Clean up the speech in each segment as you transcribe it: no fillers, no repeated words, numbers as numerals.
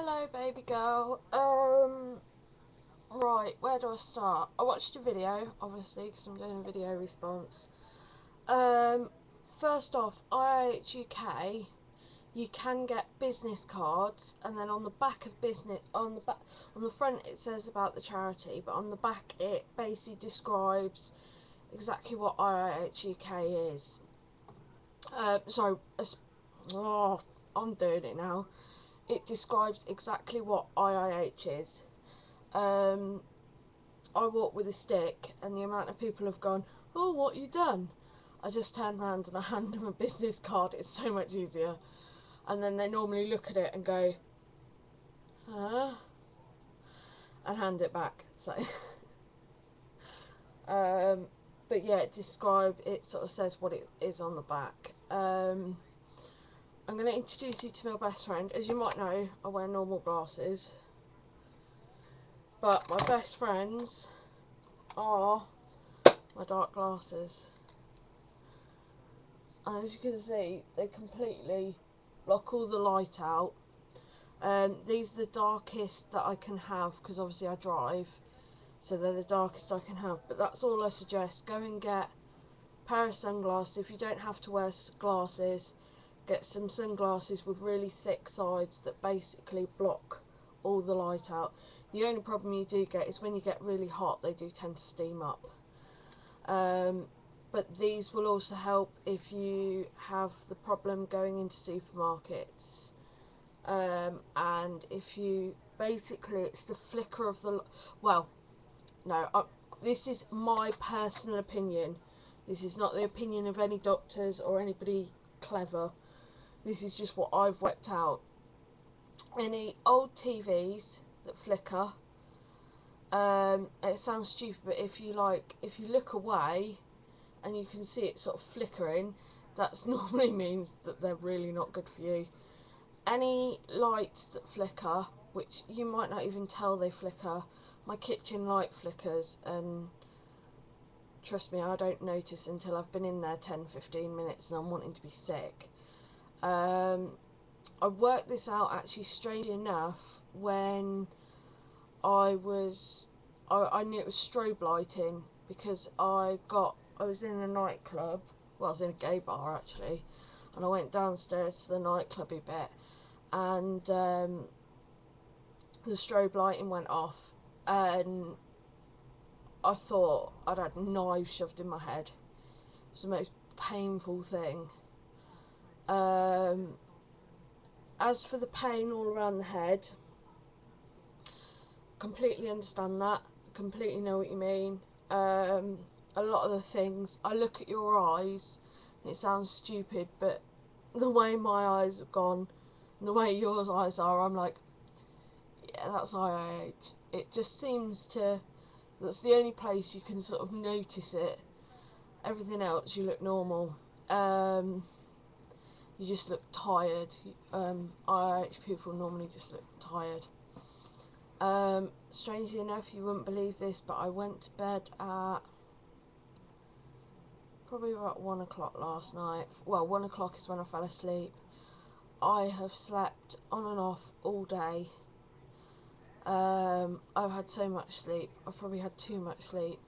Hello baby girl. Right, where do I start? I watched a video, obviously, because I'm doing a video response. First off, IIHuk, you can get business cards, and then on the back of on the front it says about the charity, but on the back it basically describes exactly what IIHuk is. I'm doing it now. It describes exactly what IIH is. I walk with a stick, and the amount of people have gone, "Oh, what you done?" I just turn around and I hand them a business card. It's so much easier. And then they normally look at it and go, "Huh?" and hand it back. So, but yeah, it sort of says what it is on the back. I'm going to introduce you to my best friend. As you might know, I wear normal glasses. But my best friends are my dark glasses. And as you can see, they completely block all the light out. These are the darkest that I can have, because obviously I drive. So they're the darkest I can have. But that's all I suggest. Go and get a pair of sunglasses. If you don't have to wear glasses, get some sunglasses with really thick sides that basically block all the light out. The only problem you do get is when you get really hot, they do tend to steam up. But these will also help if you have the problem going into supermarkets. And if you, basically it's the flicker of the, well, no, this is my personal opinion. This is not the opinion of any doctors or anybody clever. This is just what I've worked out. Any old TVs that flicker, it sounds stupid, but if you look away and you can see it sort of flickering, that normally means that they're really not good for you. Any lights that flicker, which you might not even tell they flicker, my kitchen light flickers, and trust me, I don't notice until I've been in there 10-15 minutes and I'm wanting to be sick. I worked this out, actually, strangely enough, when I knew it was strobe lighting, because I was in a nightclub, well, I was in a gay bar actually, and I went downstairs to the nightclubby bit, and the strobe lighting went off, and I thought I'd had knives shoved in my head. It was the most painful thing. As for the pain all around the head, completely understand that, completely know what you mean. A lot of the things, I look at your eyes, and it sounds stupid, but the way my eyes have gone, and the way yours eyes are, I'm like, yeah, that's IIH. It just seems to, that's the only place you can sort of notice it. Everything else, you look normal. You just look tired. IIH people normally just look tired. Strangely enough, you wouldn't believe this, but I went to bed at probably about 1 o'clock last night. Well, 1 o'clock is when I fell asleep. I have slept on and off all day. I've had so much sleep. I've probably had too much sleep,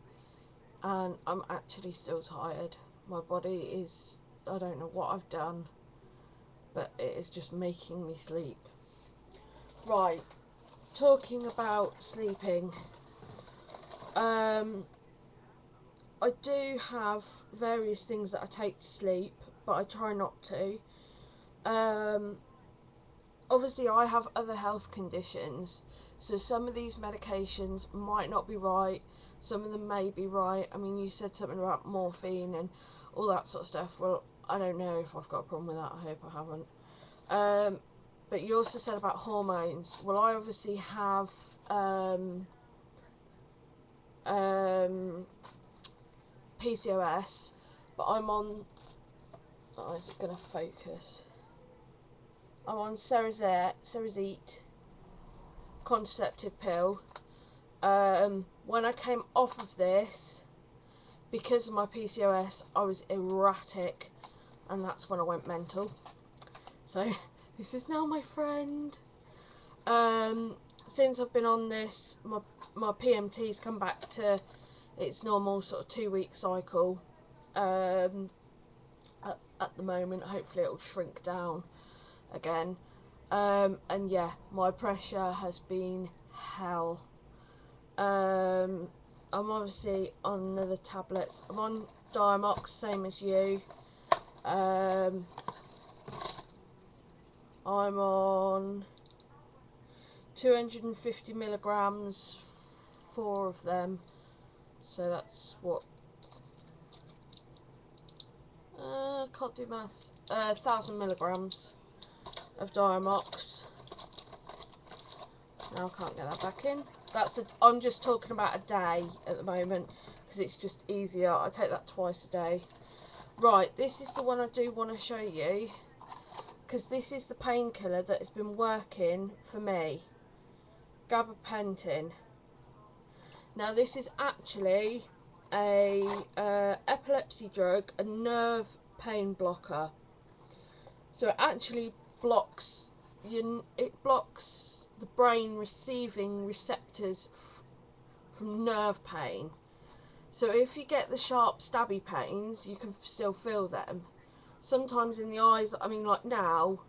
and I'm actually still tired. My body is, I don't know what I've done, but it is just making me sleep. Right, talking about sleeping, I do have various things that I take to sleep, but I try not to. Obviously I have other health conditions, so some of these medications might not be right, some of them may be right. I mean, you said something about morphine and all that sort of stuff. Well, I don't know if I've got a problem with that. I hope I haven't. But you also said about hormones. Well, I obviously have PCOS, but I'm on, oh, is it going to focus? I'm on Cerazette contraceptive pill. When I came off of this, because of my PCOS, I was erratic, and that's when I went mental. So this is now my friend. Since I've been on this, my PMT's come back to its normal sort of 2-week cycle. At the moment, hopefully it'll shrink down again. And yeah, my pressure has been hell. I'm obviously on other tablets. I'm on Diamox, same as you. I'm on 250 milligrams, 4 of them. So that's what? Can't do maths. 1,000 milligrams of Diamox. Now I can't get that back in. I'm just talking about a day at the moment because it's just easier. I take that twice a day. Right, this is the one I do want to show you because this is the painkiller that has been working for me. Gabapentin. Now this is actually a epilepsy drug, a nerve pain blocker. So it actually blocks the brain receiving receptors from nerve pain. So if you get the sharp stabby pains, you can still feel them. Sometimes in the eyes, I mean, like now,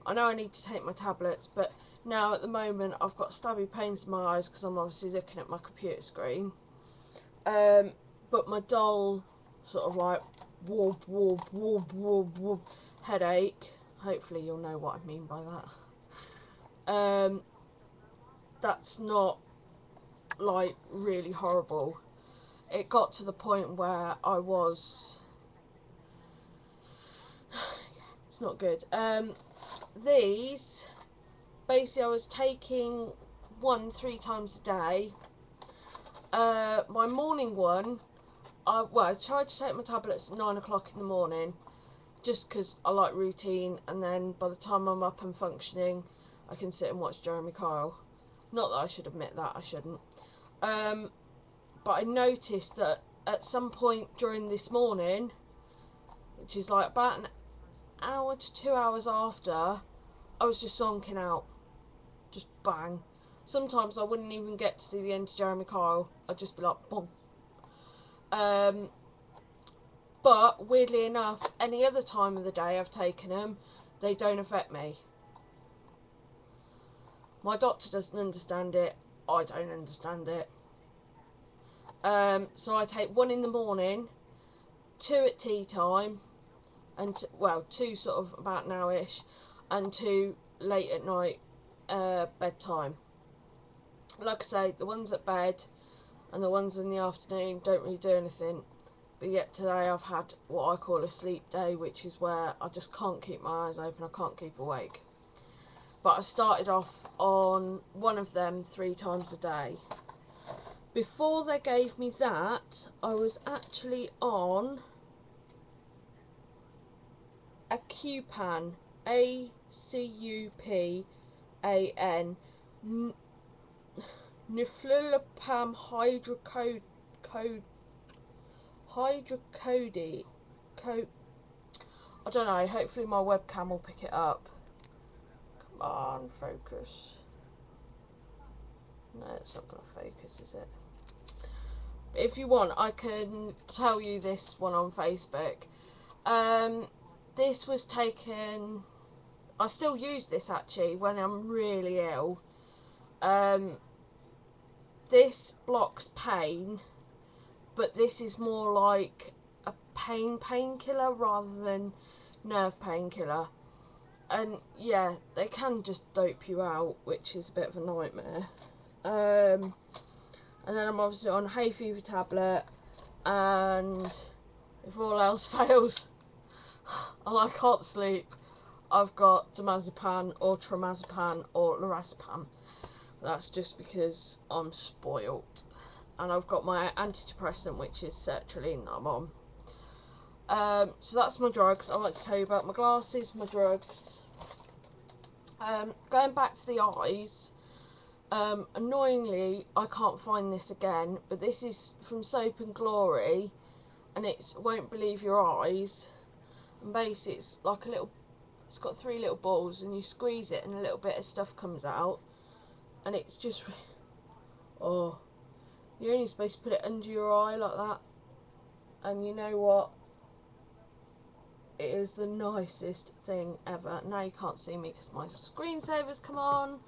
I know I need to take my tablets, but now at the moment I've got stabby pains in my eyes because I'm obviously looking at my computer screen. But my dull sort of like whoop whoop whoop whoop whoop headache, hopefully you'll know what I mean by that. That's not like really horrible. It got to the point where I was it's not good. These basically I was taking 3 times a day. My morning one, I tried to take my tablets at 9 o'clock in the morning just because I like routine, and then by the time I'm up and functioning I can sit and watch Jeremy Kyle. Not that I should admit that, I shouldn't. But I noticed that at some point during this morning, which is like about an hour to 2 hours after, I was just zonking out. Just bang. Sometimes I wouldn't even get to see the end of Jeremy Kyle. I'd just be like, boom. But weirdly enough, any other time of the day I've taken them, they don't affect me. My doctor doesn't understand it. I don't understand it. So I take 1 in the morning, 2 at tea time, and 2 sort of about now-ish, and 2 late at night, bedtime. Like I say, the ones at bed and the ones in the afternoon don't really do anything. But yet today I've had what I call a sleep day, which is where I just can't keep my eyes open, I can't keep awake. But I started off on one of them 3 times a day. Before they gave me that, I was actually on Acupan, A-C-U-P-A-N, Niflupam hydrocodone. I don't know, hopefully my webcam will pick it up. Come on, focus. No, it's not going to focus, is it? If you want, I can tell you this one on Facebook. This was taken, I still use this actually when I'm really ill. This blocks pain, but this is more like a painkiller rather than nerve painkiller. And yeah, they can just dope you out, which is a bit of a nightmare. And then I'm obviously on hay fever tablet, and if all else fails and I can't sleep, I've got diazepam or trimazepam or lorazepam. That's just because I'm spoilt. And I've got my antidepressant, which is sertraline, that I'm on. So that's my drugs. I want to tell you about my glasses, my drugs. Going back to the eyes, annoyingly I can't find this again, but this is from Soap and Glory, and it's Won't Believe Your Eyes. And basically it's like a little, it's got 3 little balls, and you squeeze it and a little bit of stuff comes out. and it's just, oh, you're only supposed to put it under your eye like that, and you know what, it is the nicest thing ever. Now you can't see me because my screensaver's come on,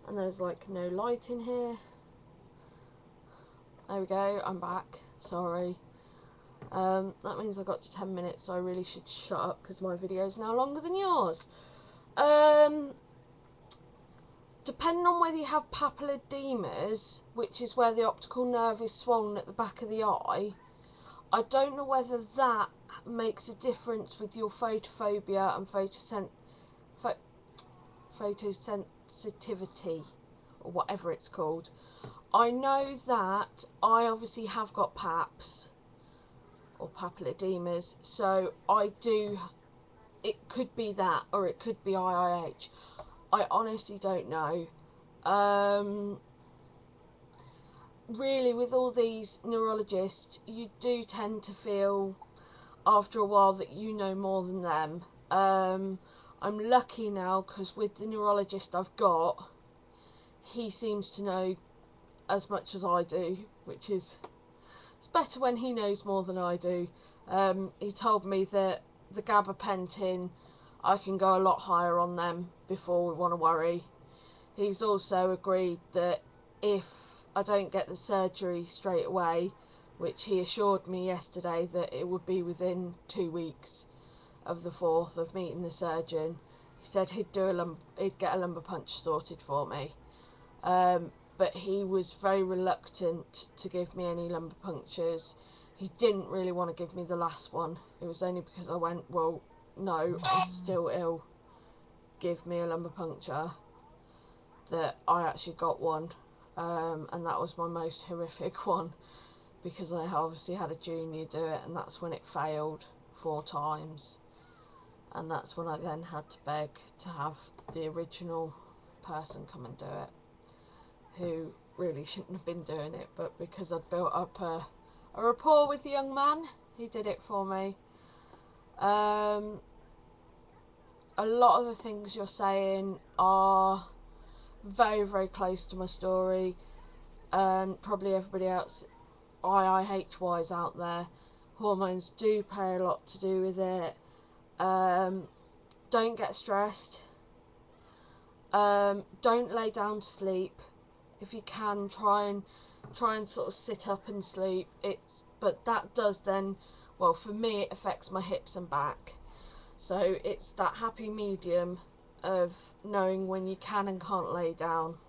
and there's like no light in here. There we go, I'm back, sorry. That means I got to 10 minutes, so I really should shut up because my video is now longer than yours. Depending on whether you have papillodemas, which is where the optical nerve is swollen at the back of the eye, I don't know whether that makes a difference with your photophobia and photosensitivity, or whatever it's called. I know that I obviously have got PAPs, or papillodemas, so I do, it could be that, or it could be IIH. I honestly don't know. Really, with all these neurologists, you do tend to feel after a while that you know more than them. I'm lucky now because with the neurologist I've got, he seems to know as much as I do, which is, it's better when he knows more than I do. He told me that the gabapentin, I can go a lot higher on them before we want to worry. He's also agreed that if I don't get the surgery straight away, which he assured me yesterday that it would be within 2 weeks of the 4th of meeting the surgeon, he said he'd get a lumbar puncture sorted for me. But he was very reluctant to give me any lumbar punctures. He didn't really want to give me the last one. It was only because I went, well, no, I'm still ill, give me a lumbar puncture, that I actually got one. And that was my most horrific one, because I obviously had a junior do it, and that's when it failed 4 times, and that's when I then had to beg to have the original person come and do it, who really shouldn't have been doing it, but because I'd built up a rapport with the young man, he did it for me. A lot of the things you're saying are very, very close to my story, and probably everybody else IIH wise out there. Hormones do play a lot to do with it. Don't get stressed. Don't lay down to sleep. If you can, try and sort of sit up and sleep. But that does then, well, for me it affects my hips and back. So it's that happy medium of knowing when you can and can't lay down.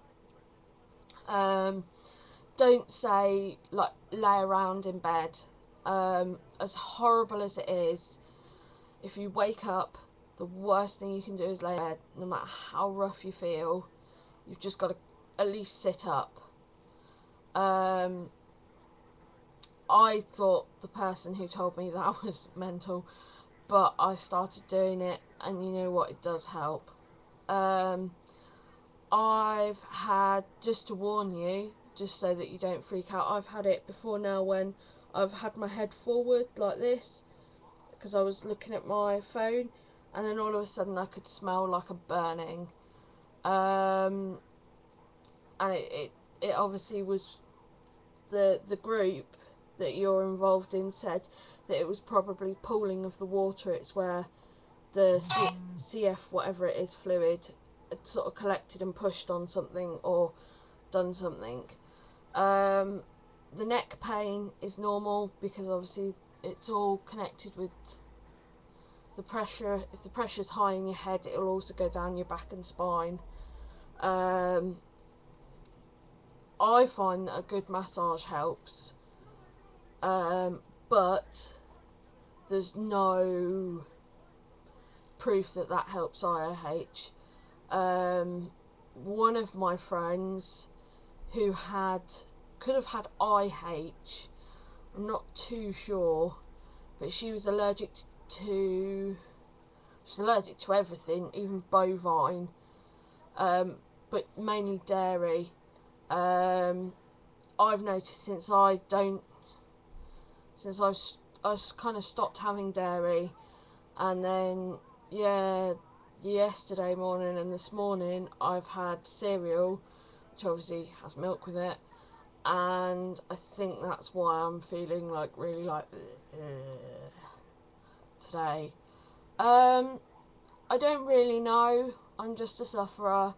Don't say, like, lay around in bed. As horrible as it is, if you wake up, the worst thing you can do is lay in bed. No matter how rough you feel, you've just got to at least sit up. I thought the person who told me that was mental, but I started doing it, and you know what, it does help. I've had, just to warn you, just so that you don't freak out, I've had it before now when I've had my head forward like this, because I was looking at my phone, and then all of a sudden I could smell like a burning. And it obviously was the group that you're involved in said that it was probably pooling of the water. It's where the CF, whatever it is, fluid had sort of collected and pushed on something or done something. The neck pain is normal because obviously it's all connected with the pressure. If the pressure's high in your head, it'll also go down your back and spine. I find that a good massage helps, but there's no proof that that helps IIH. One of my friends who could have had IH, I'm not too sure, but she was allergic to everything, even bovine, but mainly dairy. I've noticed since I've kind of stopped having dairy, and then yesterday morning and this morning I've had cereal which obviously has milk with it, and I think that's why I'm feeling like really like today. I don't really know. I'm just a sufferer.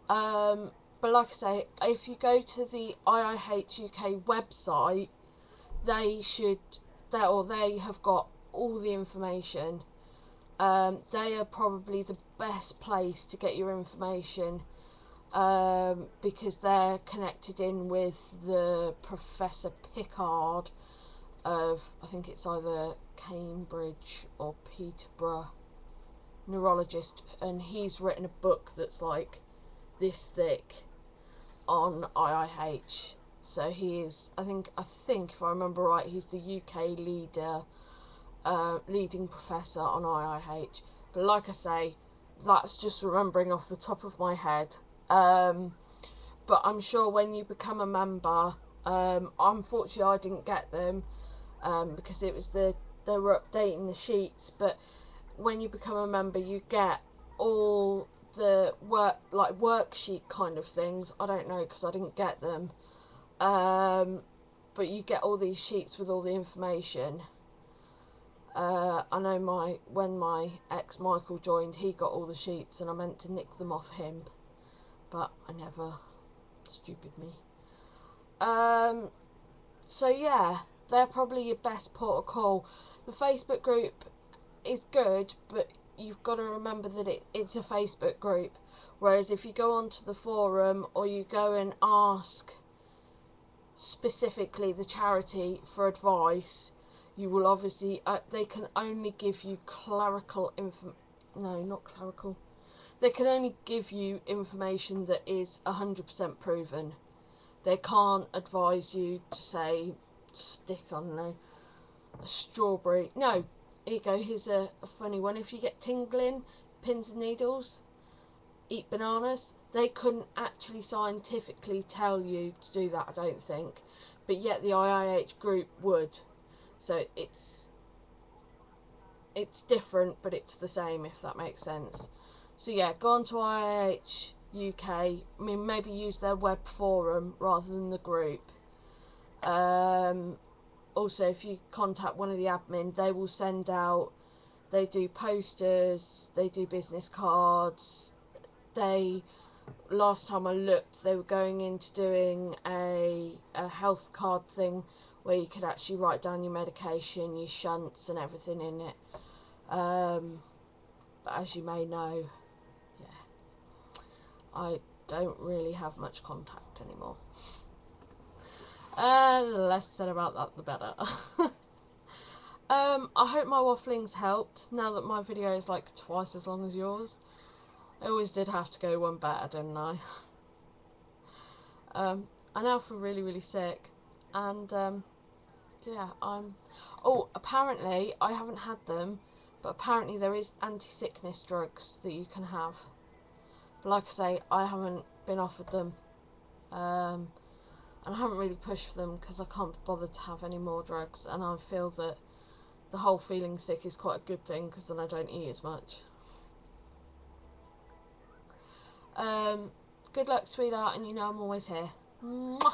But like I say, if you go to the IIHuk website, they have got all the information. They are probably the best place to get your information, because they're connected in with the Professor Pickard of, I think it's either Cambridge or Peterborough, neurologist, and he's written a book that's like this thick on IIH. So he is, I think if I remember right, he's the UK leading professor on IIH. But like I say, that's just remembering off the top of my head. But I'm sure when you become a member, unfortunately I didn't get them, because it was they were updating the sheets. But when you become a member, you get all the worksheet kind of things. I don't know, because I didn't get them. But you get all these sheets with all the information. I know when my ex Michael joined, he got all the sheets, and I meant to nick them off him, but I never. Stupid me. So yeah, they're probably your best port of call. The Facebook group is good, but you've got to remember that it's a Facebook group, whereas if you go onto the forum or you go and ask specifically the charity for advice, you will obviously they can only give you they can only give you information that is 100% proven. They can't advise you to say stick, I don't know, a strawberry. No, here you go, here's a funny one. If you get tingling, pins and needles, eat bananas. They couldn't actually scientifically tell you to do that, I don't think. But yet the IIH group would. So it's different, but it's the same, if that makes sense. So yeah, go on to IIH UK. I mean, maybe use their web forum rather than the group. Also, if you contact one of the admin, they will send out. They do posters. They do business cards. Last time I looked, they were going into doing a health card thing where you could actually write down your medication, your shunts, and everything in it. But as you may know, yeah, I don't really have much contact anymore. The less said about that, the better. I hope my waffling's helped, now that my video is like twice as long as yours. I always did have to go one better, didn't I? I now feel really, really sick. And, yeah, apparently, I haven't had them, but apparently there is anti-sickness drugs that you can have. But like I say, I haven't been offered them. And I haven't really pushed for them because I can't be bothered to have any more drugs. And I feel that the whole feeling sick is quite a good thing, because then I don't eat as much. Good luck, sweetheart, and you know I'm always here. Mwah!